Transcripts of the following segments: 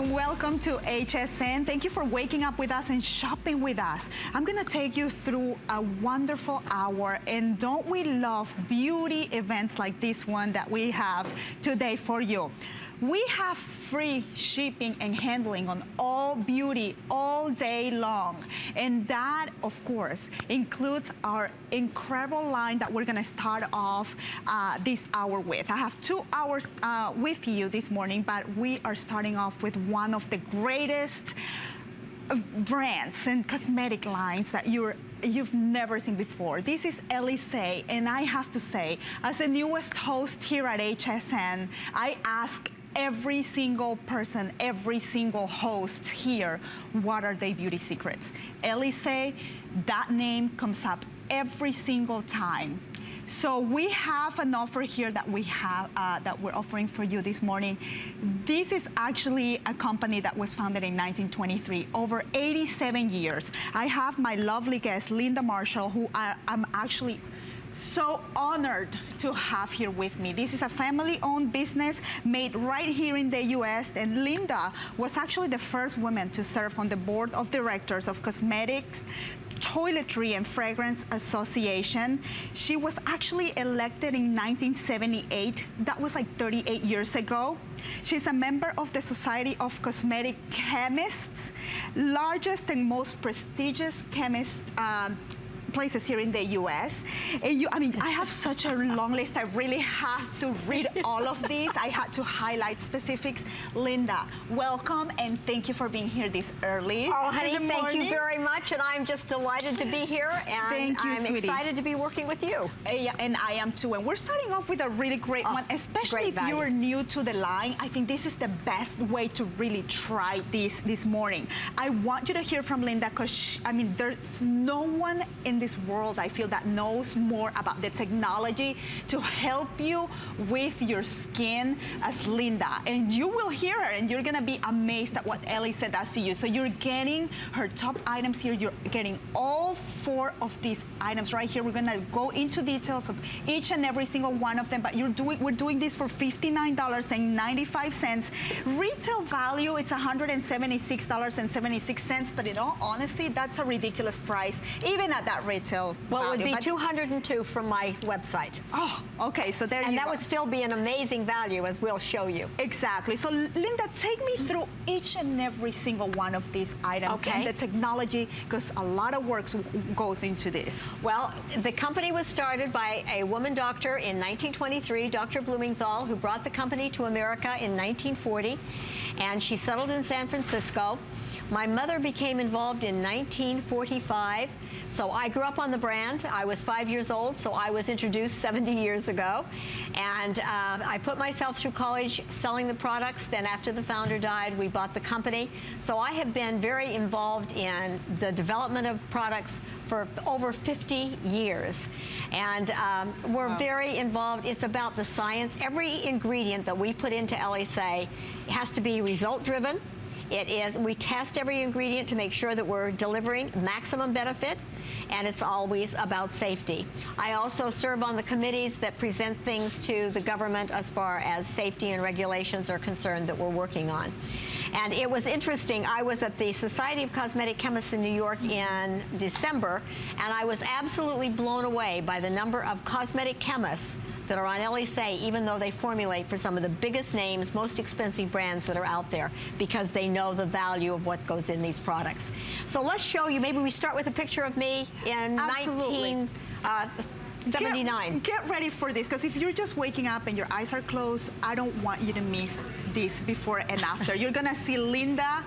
and welcome to HSN. Thank you for waking up with us and shopping with us. I'm gonna take you through a wonderful hour, and don't we love beauty events like this one that we have today for you. We have free shipping and handling on all beauty all day long. And that, of course, includes our incredible line that we're gonna start off this hour with. I have 2 hours with you this morning, but we are starting off with one of the greatest brands and cosmetic lines that you've never seen before. This is Elyse, and I have to say, as the newest host here at HSN, I ask every single person, every single host here, what are their beauty secrets? Elyse, that name comes up every single time. So we have an offer here that we have that we're offering for you this morning. This is actually a company that was founded in 1923, over 87 years. I have my lovely guest, Linda Marshall, who I'm actually so honored to have here with me. This is a family-owned business made right here in the US, and Linda was actually the first woman to serve on the board of directors of Cosmetics, Toiletry and Fragrance Association. She was actually elected in 1978. That was like 38 years ago. She's a member of the Society of Cosmetic Chemists, largest and most prestigious chemist places here in the US. And I mean, I have such a long list. I really have to read all of these. I had to highlight specifics. Linda, welcome, and thank you for being here this early. Oh, honey, thank you very much, and I'm just delighted to be here, and thank you, I'm sweetie. excited to be working with you. Yeah, and I am too. And we're starting off with a really great one, especially if you're new to the line. I think this is the best way to really try this morning. I want you to hear from Linda, because I mean, there's no one in this world, I feel, that knows more about the technology to help you with your skin as Linda. And you will hear her, and you're gonna be amazed at what Elyse does to you. So you're getting her top items here. You're getting all 4 of these items right here. We're gonna go into details of each and every single one of them, but we're doing this for $59.95. Retail value, it's $176.76, but in all honesty, that's a ridiculous price, even at that retail Well, value. it would be $202 from my website. Oh, okay, so there you go. And that would still be an amazing value, as we'll show you. Exactly. So Linda, take me through each and every single one of these items and the technology, because a lot of work goes into this. Well, the company was started by a woman doctor in 1923, Dr. Blumenthal, who brought the company to America in 1940, and she settled in San Francisco. My mother became involved in 1945, so I grew up on the brand. I was 5 years old, so I was introduced 70 years ago. And I put myself through college selling the products. Then after the founder died, we bought the company. So I have been very involved in the development of products for over 50 years. And we're very involved. It's about the science. Every ingredient that we put into Elyse has to be result-driven. It is, we test every ingredient to make sure that we're delivering maximum benefit, and it's always about safety. I also serve on the committees that present things to the government as far as safety and regulations are concerned that we're working on. And it was interesting, I was at the Society of Cosmetic Chemists in New York in December, and I was absolutely blown away by the number of cosmetic chemists that are on Elyse, even though they formulate for some of the biggest names, most expensive brands that are out there, because they know the value of what goes in these products. So let's show you, maybe we start with a picture of me in 1979. Get ready for this, because if you're just waking up and your eyes are closed, I don't want you to miss this before and after. You're gonna see Linda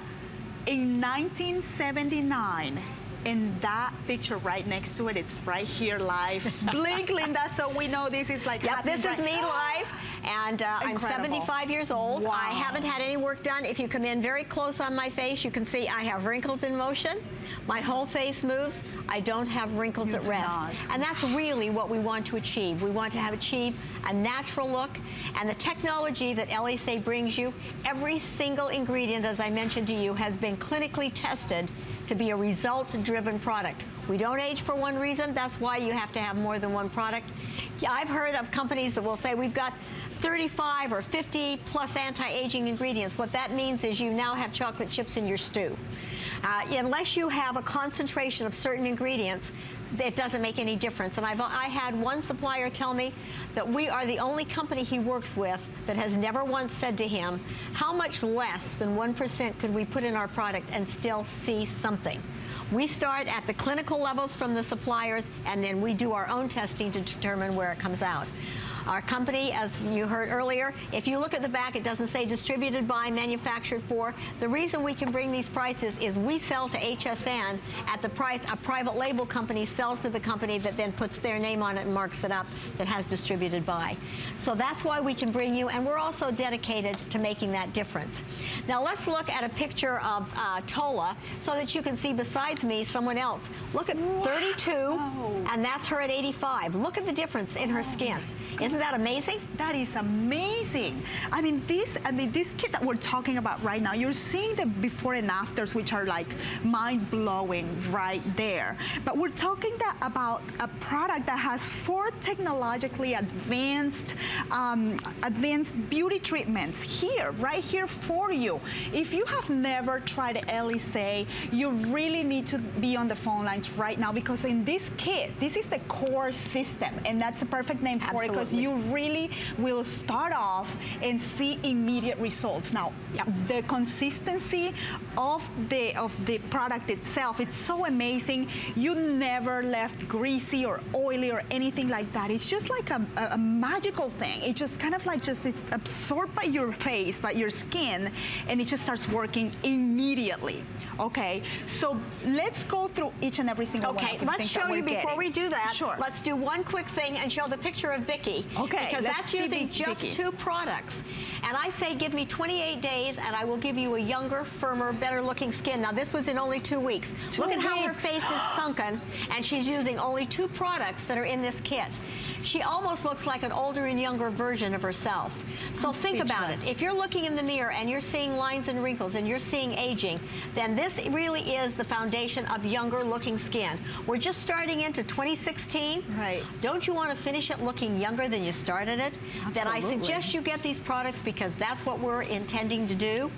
in 1979. And that picture right next to it, it's right here live. Blink, Linda, so we know this is like this is me live, and I'm 75 years old. Wow. I haven't had any work done. If you come in very close on my face, you can see I have wrinkles in motion. My whole face moves. I don't have wrinkles at rest. And that's really what we want to achieve. We want to achieve a natural look, and the technology that Elyse brings you, every single ingredient, as I mentioned to you, has been clinically tested to be a result-driven product. We don't age for one reason. That's why you have to have more than one product. Yeah, I've heard of companies that will say we've got 35 or 50 plus anti-aging ingredients. What that means is you now have chocolate chips in your stew. Unless you have a concentration of certain ingredients, it doesn't make any difference. And I had one supplier tell me that we are the only company he works with that has never once said to him, how much less than 1% could we put in our product and still see something? We start at the clinical levels from the suppliers, and then we do our own testing to determine where it comes out. Our company, as you heard earlier, if you look at the back, it doesn't say distributed by, manufactured for. The reason we can bring these prices is we sell to HSN at the price a private label company sells to the company that then puts their name on it and marks it up that has distributed by. So that's why we can bring you, and we're also dedicated to making that difference. Now let's look at a picture of Tola so that you can see besides me someone else. Look at 32, and that's her at 85. Look at the difference in her skin. Isn't that amazing? That is amazing. I mean, this kit that we're talking about right now, you're seeing the before and afters, which are like mind-blowing right there. But we're talking about a product that has 4 technologically advanced beauty treatments here, right here for you. If you have never tried Elyse, you really need to be on the phone lines right now, because in this kit, this is the core system, and that's the perfect name for it, because you really will start off and see immediate results. Now, the consistency of the product itself, it's so amazing. You never left greasy or oily or anything like that. It's just like a magical thing. It just kind of like it's absorbed by your face, by your skin, and it just starts working immediately. Okay, so let's go through each and every single one of the things that we're getting. Let's show you before we do that. Sure. Let's do one quick thing and show the picture of Vicky. Okay, because that's using just 2 products. And I say give me 28 days and I will give you a younger, firmer, better looking skin. Now this was in only 2 weeks. Look at how her face is sunken, and she's using only 2 products that are in this kit. She almost looks like an older and younger version of herself. So think about it. If you're looking in the mirror and you're seeing lines and wrinkles and you're seeing aging, then this really is the foundation of younger looking skin. We're just starting into 2016. Right. Don't you want to finish it looking younger than you started it? Absolutely. Then I suggest you get these products, because that's what we're intending to do.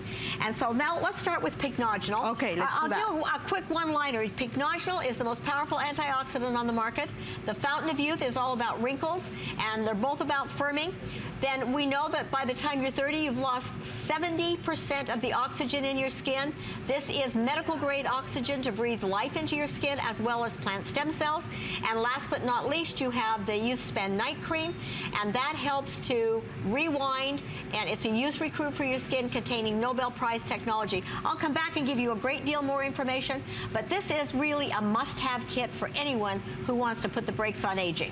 And so now let's start with Pycnogenol. Okay, let's do that. I'll do a quick one-liner. Pycnogenol is the most powerful antioxidant on the market. The Fountain of Youth is all about wrinkles, and they're both about firming. Then we know that by the time you're 30, you've lost 70% of the oxygen in your skin. This is medical grade oxygen to breathe life into your skin, as well as plant stem cells. And last but not least, you have the Youth Span Night Cream, and that helps to rewind, and it's a youth recruit for your skin containing Nobel Prize technology. I'll come back and give you a great deal more information, but this is really a must-have kit for anyone who wants to put the brakes on aging.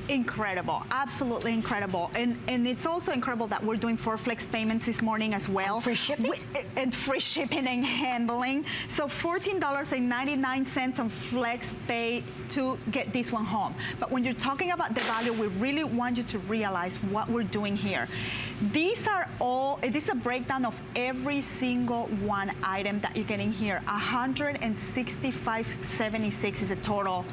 Incredible, absolutely incredible. And it's also incredible that we're doing 4 flex payments this morning as well. And free shipping? And free shipping and handling. So $14.99 on flex pay to get this one home. But when you're talking about the value, we really want you to realize what we're doing here. These are all, this is a breakdown of every single one item that you're getting here. $165.76 is the total.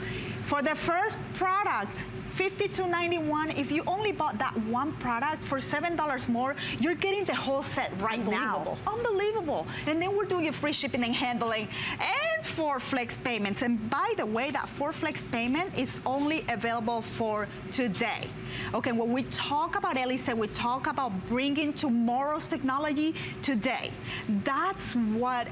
For the first product, $52.91. If you only bought that one product for $7 more, you're getting the whole set right now. Unbelievable. And then we're doing a free shipping and handling and 4 flex payments. And by the way, that 4 flex payment is only available for today. Okay, when we talk about Elyse, we talk about bringing tomorrow's technology today. That's what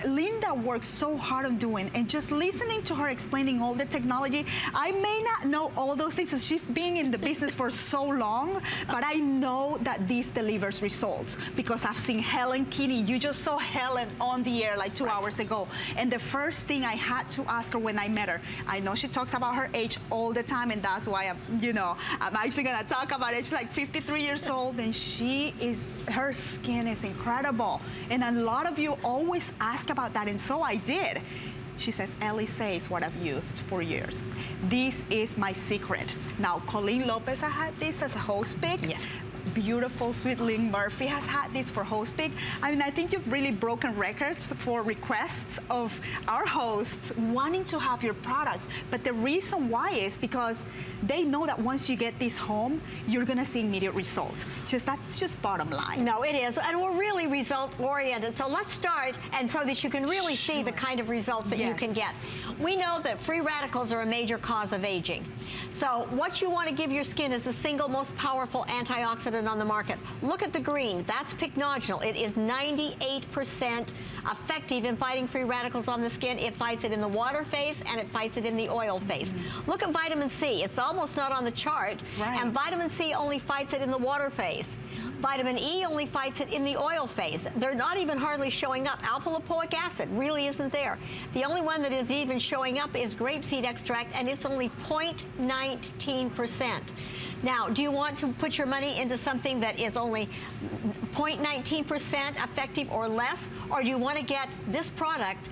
Linda works so hard on doing. And just listening to her explaining all the technology, I may not know all those things, so she's been in the business for so long, but I know that this delivers results, because I've seen Helen Kinney. You just saw Helen on the air like 2 hours ago. And the first thing I had to ask her when I met her, I know she talks about her age all the time, and that's why I'm actually gonna talk about it. She's like 53 years old, and her skin is incredible. And a lot of you always ask about that, and so I did. She says, Elyse is what I've used for years. This is my secret. Now, Colleen Lopez, I had this as a host pick. Yes. beautiful Sweet Lynn Murphy has had this for host pick. I mean, I think you've really broken records for requests of our hosts wanting to have your product. But the reason why is because they know that once you get this home, you're gonna see immediate results. That's just bottom line. No, it is, and we're really result oriented. So let's start, and so that you can really see the kind of results that you can get. We know that free radicals are a major cause of aging. So what you want to give your skin is the single most powerful antioxidant on the market. Look at the green, that's pycnogenol. It is 98% effective in fighting free radicals on the skin. It fights it in the water phase and it fights it in the oil phase. Look at vitamin C, it's almost not on the chart, and vitamin C only fights it in the water phase. Vitamin E only fights it in the oil phase. They're not even hardly showing up. Alpha lipoic acid really isn't there. The only one that is even showing up is grapeseed extract, and it's only 0.19%. Now, do you want to put your money into something that is only 0.19% effective or less, or do you want to get this product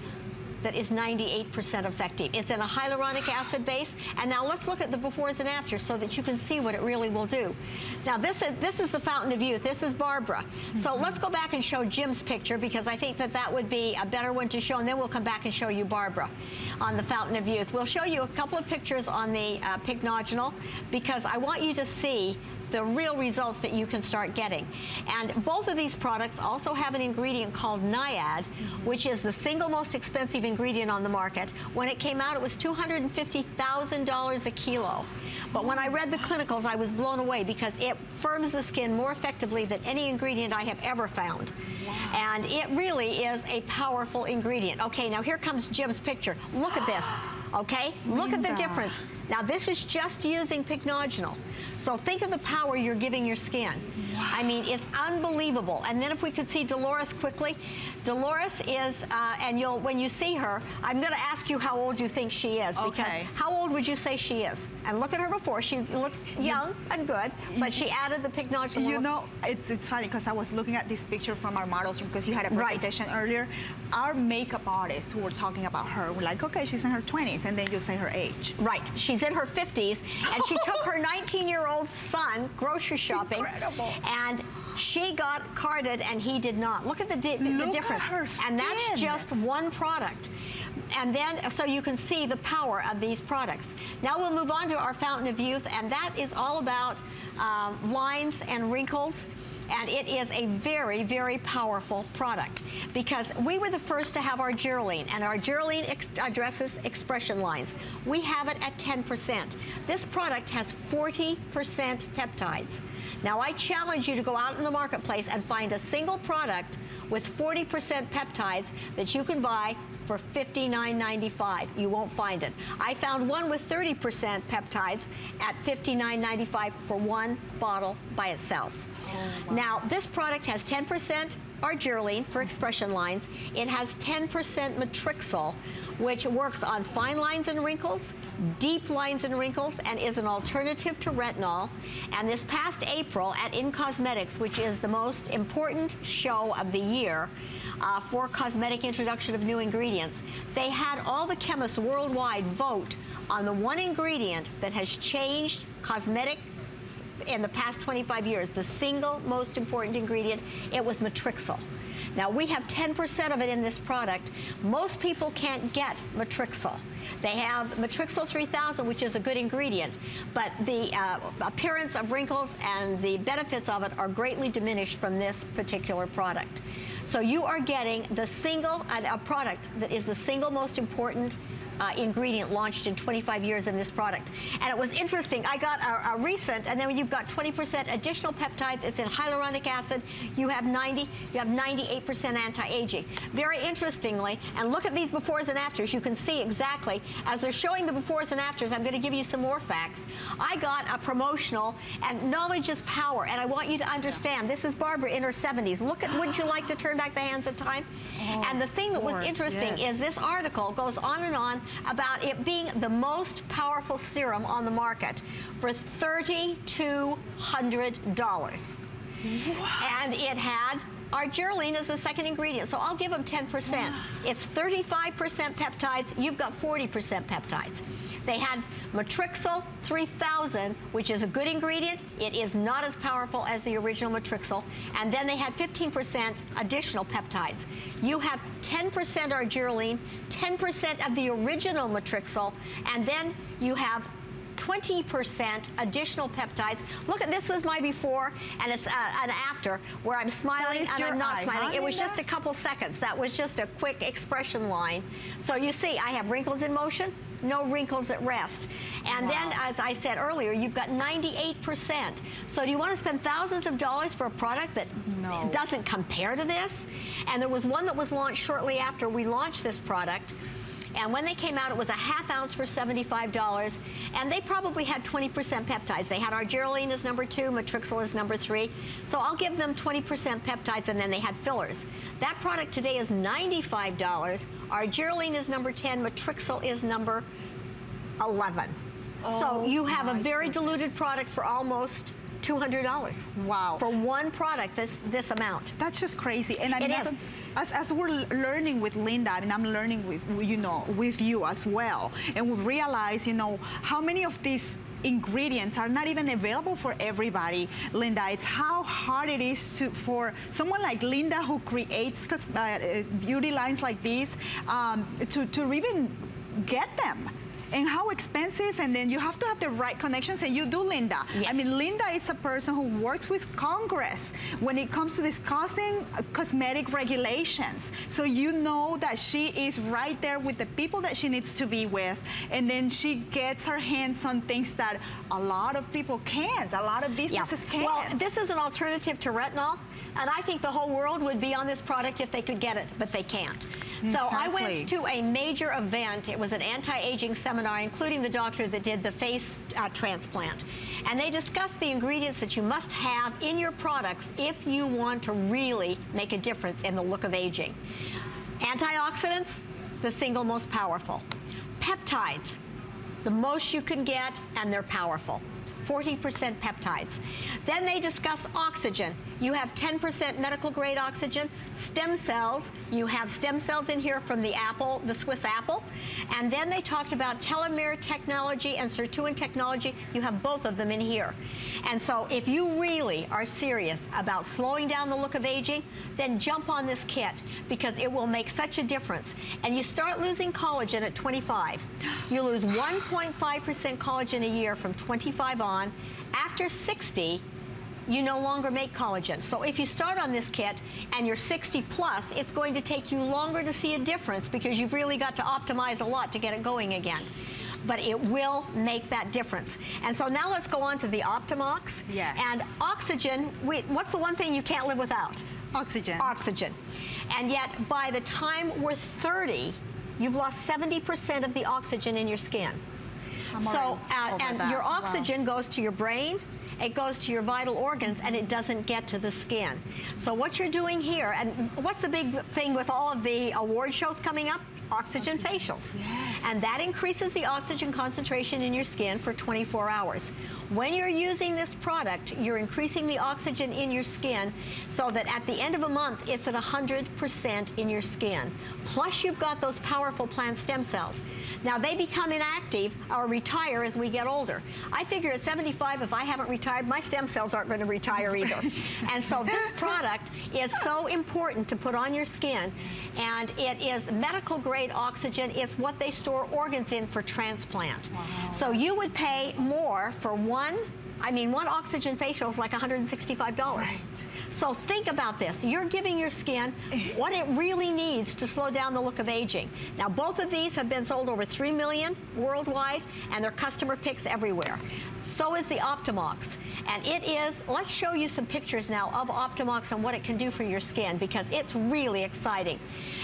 that is 98% effective? It's in a hyaluronic acid base. And now let's look at the befores and afters so that you can see what it really will do. Now this is the Fountain of Youth. This is Barbara. So let's go back and show Jim's picture, because I think that that would be a better one to show, and then we'll come back and show you Barbara on the Fountain of Youth. We'll show you a couple of pictures on the pycnogenol, because I want you to see the real results that you can start getting. And both of these products also have an ingredient called NIAD, which is the single most expensive ingredient on the market. When it came out, it was $250,000 a kilo. But when I read the clinicals, I was blown away, because it firms the skin more effectively than any ingredient I have ever found. And it really is a powerful ingredient. Okay, now here comes Jim's picture. Look at this. Okay, look at the difference. Now this is just using pycnogenol. So think of the power you're giving your skin. I mean, it's unbelievable. And then if we could see Dolores quickly. Dolores is, and when you see her, I'm gonna ask you how old you think she is, because how old would you say she is? And look at her before. She looks young and good, but she added the pycnogenol. You know, it's funny, because I was looking at this picture from our models room, because you had a presentation earlier. Our makeup artists who were talking about her were like, okay, she's in her 20s, and then you say her age. Right, she's in her 50s, and she took her 19-year-old son grocery shopping. Incredible. And she got carded and he did not. Look at the difference. At her skin. And that's just one product. And then, so you can see the power of these products. Now we'll move on to our Fountain of Youth, and that is all about lines and wrinkles. And it is a very, very powerful product, because we were the first to have our Geraldine, and our Geraldine addresses expression lines. We have it at 10%. This product has 40% peptides. Now I challenge you to go out in the marketplace and find a single product with 40% peptides that you can buy for $59.95. You won't find it. I found one with 30% peptides at $59.95 for one bottle by itself. Oh, wow. Now, this product has 10% Geraldine for expression lines. It has 10% Matrixyl, which works on fine lines and wrinkles, deep lines and wrinkles, and is an alternative to retinol. And this past April at In Cosmetics, which is the most important show of the year for cosmetic introduction of new ingredients, they had all the chemists worldwide vote on the one ingredient that has changed cosmetic in the past 25 years, the single most important ingredient. It was Matrixyl. Now we have 10% of it in this product. Most people can't get Matrixyl. They have Matrixyl 3000, which is a good ingredient, but the appearance of wrinkles and the benefits of it are greatly diminished from this particular product. So you are getting the a product that is the single most important ingredient launched in 25 years in this product. And it was interesting. I got a recent, and then you've got 20% additional peptides. It's in hyaluronic acid. You have 98% anti-aging. Very interestingly, and look at these befores and afters. You can see exactly, as they're showing the befores and afters, I'm going to give you some more facts. I got a promotional, and knowledge is power, and I want you to understand, this is Barbara in her 70s. Look at, wouldn't you like to turn back the hands of time? Oh, and the thing that was interesting is this article goes on and on about it being the most powerful serum on the market for $3,200. And it had argireline as the second ingredient. So I'll give them 10%. Wow. It's 35% peptides. You've got 40% peptides. They had Matrixyl 3000, which is a good ingredient. It is not as powerful as the original Matrixyl. And then they had 15% additional peptides. You have 10% argireline, 10% of the original Matrixyl, and then you have 20% additional peptides. Look at this, was my before, and it's an after, where I'm smiling and I'm not smiling. It was just a couple seconds. That was just a quick expression line. So you see, I have wrinkles in motion, no wrinkles at rest. And then, as I said earlier, you've got 98%. So do you want to spend thousands of dollars for a product that doesn't compare to this? And there was one that was launched shortly after we launched this product. And when they came out, it was a ½ ounce for $75, and they probably had 20% peptides. They had argireline as number 2, Matrixyl as number 3. So I'll give them 20% peptides, and then they had fillers. That product today is $95. Argireline is number 10, Matrixyl is number 11. So you have a very diluted product for almost $200. Wow. For one product, this amount. That's just crazy. And as we're learning with Linda, and I'm learning with, with you as well, and we realize, how many of these ingredients are not even available for everybody, Linda. It's how hard it is for someone like Linda, who creates beauty lines like these, to even get them. And how expensive, and then you have to have the right connections, and you do, Linda. Yes. I mean, Linda is a person who works with Congress when it comes to discussing cosmetic regulations. So you know that she is right there with the people that she needs to be with, and then she gets her hands on things that a lot of people can't, a lot of businesses can't. Well, this is an alternative to retinol, and I think the whole world would be on this product if they could get it, but they can't. So I went to a major event. It was an anti-aging seminar, including the doctor that did the face transplant. And they discussed the ingredients that you must have in your products if you want to really make a difference in the look of aging. Antioxidants, the single most powerful. Peptides, the most you can get, and they're powerful. 40% peptides. Then they discussed oxygen. You have 10% medical grade oxygen. Stem cells, you have stem cells in here from the apple, the Swiss apple. And then they talked about telomere technology and sirtuin technology. You have both of them in here. And so if you really are serious about slowing down the look of aging, then jump on this kit, because it will make such a difference. And you start losing collagen at 25. You lose 1.5% collagen a year from 25 on. After 60, you no longer make collagen. So if you start on this kit and you're 60 plus, it's going to take you longer to see a difference, because you've really got to optimize a lot to get it going again. But it will make that difference. And so now let's go on to the Optimox. Yes. And oxygen, what's the one thing you can't live without? Oxygen. Oxygen. And yet by the time we're 30, you've lost 70% of the oxygen in your skin. So, and your oxygen goes to your brain, it goes to your vital organs, and it doesn't get to the skin. So what you're doing here, and what's the big thing with all of the award shows coming up? Oxygen facials. Yes. And that increases the oxygen concentration in your skin for 24 hours. When you're using this product, you're increasing the oxygen in your skin so that at the end of a month, it's at 100% in your skin. Plus, you've got those powerful plant stem cells. Now, they become inactive or retire as we get older. I figure at 75, if I haven't retired, my stem cells aren't going to retire either. And so this product is so important to put on your skin, and it is medical grade oxygen. It's what they store organs in for transplant. Wow. So you would pay more for one oxygen facial is like $165. Right. So think about this. You're giving your skin what it really needs to slow down the look of aging. Now, both of these have been sold over 3 million worldwide, and they're customer picks everywhere. So is the Optimox. And it is, let's show you some pictures now of Optimox and what it can do for your skin, because it's really exciting.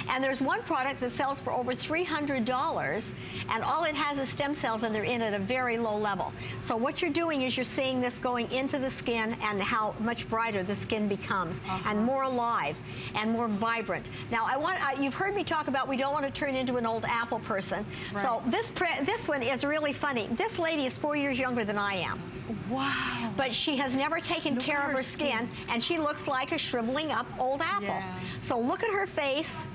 And there's one product that sells for over $300, and all it has is stem cells, and they're in at a very low level. So what you're doing is you're seeing this going into the skin and how much brighter the skin becomes, and more alive and more vibrant. Now, you've heard me talk about we don't want to turn into an old Apple person. Right. So this one is really funny. This lady is 4 years younger than I I am. Wow. But she has never taken care of her skin, and she looks like a shriveling up old apple. Yeah. So look at her face.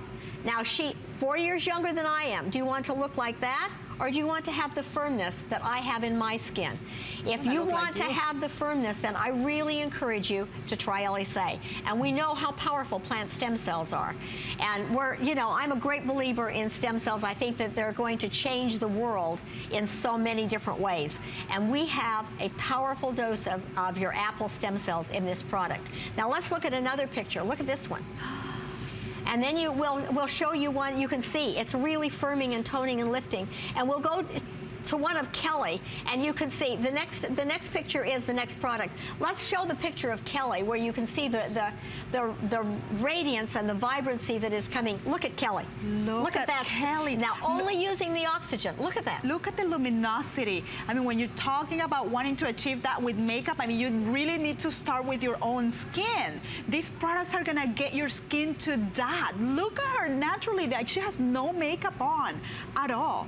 Now, 4 years younger than I am. Do you want to look like that? Or do you want to have the firmness that I have in my skin? If you want to have the firmness, then I really encourage you to try Elyse. And we know how powerful plant stem cells are. And I'm a great believer in stem cells. I think that they're going to change the world in so many different ways. And we have a powerful dose of your apple stem cells in this product. Now let's look at another picture. Look at this one. And then we'll show you one you can see. It's really firming and toning and lifting. And we'll go to one of Kelly, and you can see the next picture is the next product. Let's show the picture of Kelly, where you can see the radiance and the vibrancy that is coming. Look at Kelly. Look at that, Kelly. Now, only using the oxygen. Look at that. Look at the luminosity. I mean, when you're talking about wanting to achieve that with makeup, I mean, you really need to start with your own skin. These products are gonna get your skin to that. Look at her naturally, like she has no makeup on at all.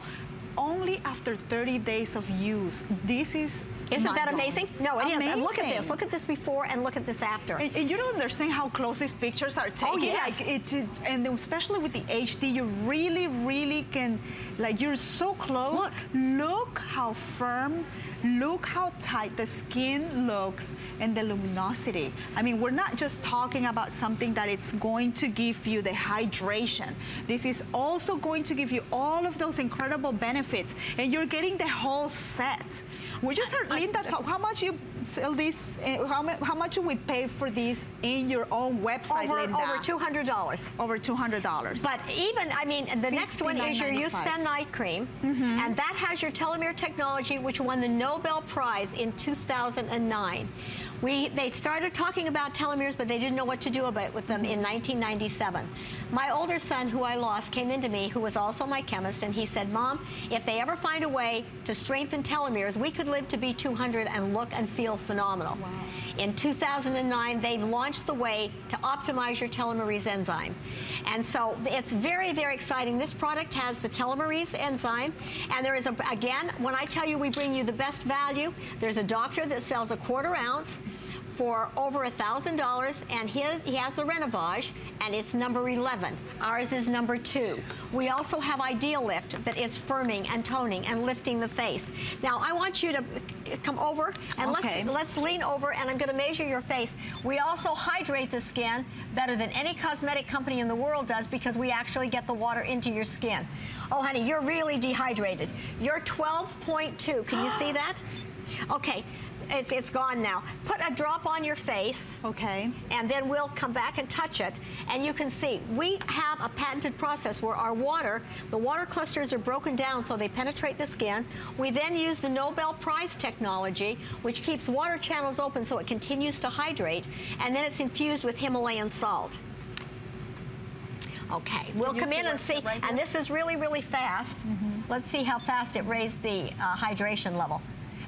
Only after 30 days of use. This is Isn't that amazing? No, it is. And look at this. Look at this before and look at this after. And you don't understand how close these pictures are taken. Oh, yes. Like and especially with the HD, you really, really can, like, you're so close. Look how firm, look how tight the skin looks, and the luminosity. I mean, we're not just talking about something that it's going to give you the hydration. This is also going to give you all of those incredible benefits, and you're getting the whole set. We just heard Linda talk. How much you sell this? How much you would pay for this in your own website, Linda? Over $200. Over $200. But even, I mean, the next one is your You Spend Night Cream, and that has your telomere technology, which won the Nobel Prize in 2009. They started talking about telomeres, but they didn't know what to do with them in 1997. My older son, who I lost, came into me, who was also my chemist, and he said, Mom, if they ever find a way to strengthen telomeres, we could live to be 200 and look and feel phenomenal. Wow. In 2009, they've launched the way to optimize your telomerase enzyme. And so it's very, very exciting. This product has the telomerase enzyme, and there is, again, when I tell you we bring you the best value, there's a doctor that sells a 1/4 ounce for over $1,000, and he has the Renovage, and it's number 11. Ours is number 2. We also have Ideal Lift that is firming and toning and lifting the face. Now, I want you to come over, and let's lean over, and I'm going to measure your face. We also hydrate the skin better than any cosmetic company in the world does, because we actually get the water into your skin. Oh, honey, you're really dehydrated. You're 12.2. Can you see that? Okay. It's gone now. Put a drop on your face. Okay. And then we'll come back and touch it. And you can see, we have a patented process where our the water clusters are broken down so they penetrate the skin. We then use the Nobel Prize technology, which keeps water channels open so it continues to hydrate. And then it's infused with Himalayan salt. Okay, we'll come in and see. And this is really, really fast. Let's see how fast it raised the hydration level.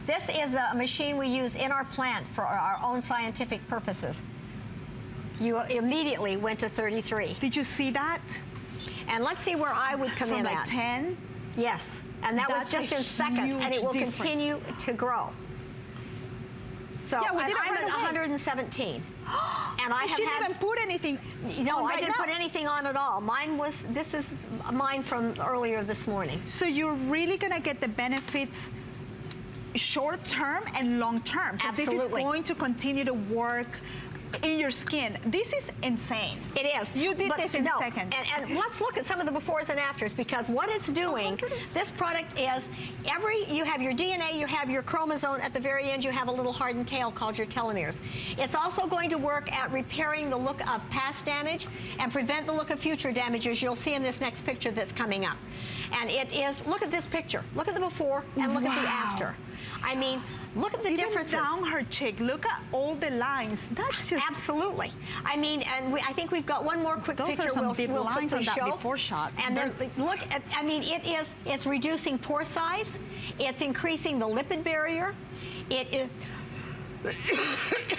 This is a machine we use in our plant for our own scientific purposes. You immediately went to 33. Did you see that? And let's see where I would come in like at. 10? Yes, and that was just in seconds, and it will continue to grow. So I'm at 117. And I didn't even put anything on. No, I didn't put anything on at all. This is mine from earlier this morning. So you're really gonna get the benefits short term and long term. Absolutely. This is going to continue to work in your skin. This is insane. It is. You did this in seconds. And let's look at some of the befores and afters, because what it's doing, this product is, you have your DNA, you have your chromosome, at the very end you have a little hardened tail called your telomeres. It's also going to work at repairing the look of past damage and prevent the look of future damages. You'll see in this next picture that's coming up. And it is, look at this picture. Look at the before and look at the after. I mean, look at the differences. Down her cheek, look at all the lines. That's just... Absolutely. I mean, and I think we've got one more quick picture. Those are some big lines on that before shot. And then look at, I mean, it's reducing pore size. It's increasing the lipid barrier. It is...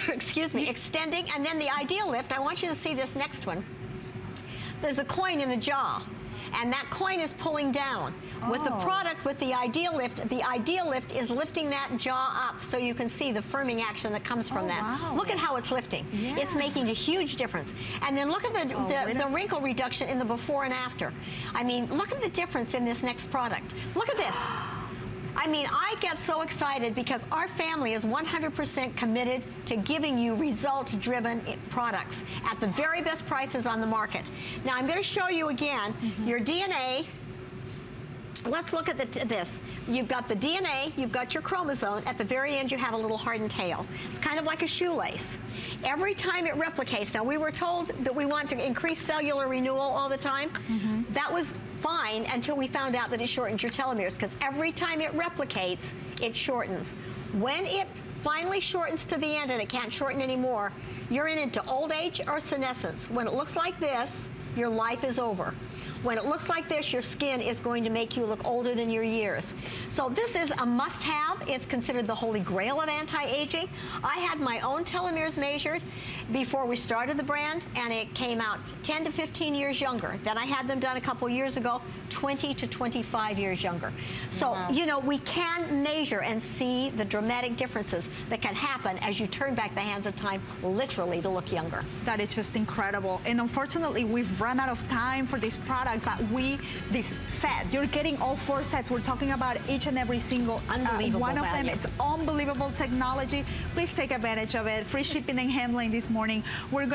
excuse me, extending. And then the Ideal Lift, I want you to see this next one. There's a coin in the jaw. and that coin is pulling down. With the product, with the Ideal Lift is lifting that jaw up so you can see the firming action that comes from that. Wow. Look at how it's lifting. Yeah. It's making a huge difference. And then look at the wrinkle reduction in the before and after. I mean, look at the difference in this next product. Look at this. I mean, I get so excited because our family is 100% committed to giving you result-driven products at the very best prices on the market. Now, I'm going to show you again your DNA. Let's look at this. You've got the DNA, you've got your chromosome. At the very end, you have a little hardened tail. It's kind of like a shoelace. Every time it replicates, now we were told that we want to increase cellular renewal all the time. That was fine until we found out that it shortens your telomeres, because every time it replicates, it shortens. When it finally shortens to the end and it can't shorten anymore, you're into old age or senescence. When it looks like this, your life is over. When it looks like this, your skin is going to make you look older than your years. So this is a must-have. It's considered the holy grail of anti-aging. I had my own telomeres measured before we started the brand, and it came out 10 to 15 years younger. Then I had them done a couple years ago, 20 to 25 years younger. So, you know, we can measure and see the dramatic differences that can happen as you turn back the hands of time, literally, to look younger. That is just incredible. And unfortunately, we've run out of time for this product, but this set, you're getting all 4 sets. We're talking about each and every single one of them. It's unbelievable technology. Please take advantage of it. Free shipping and handling this morning. We're going to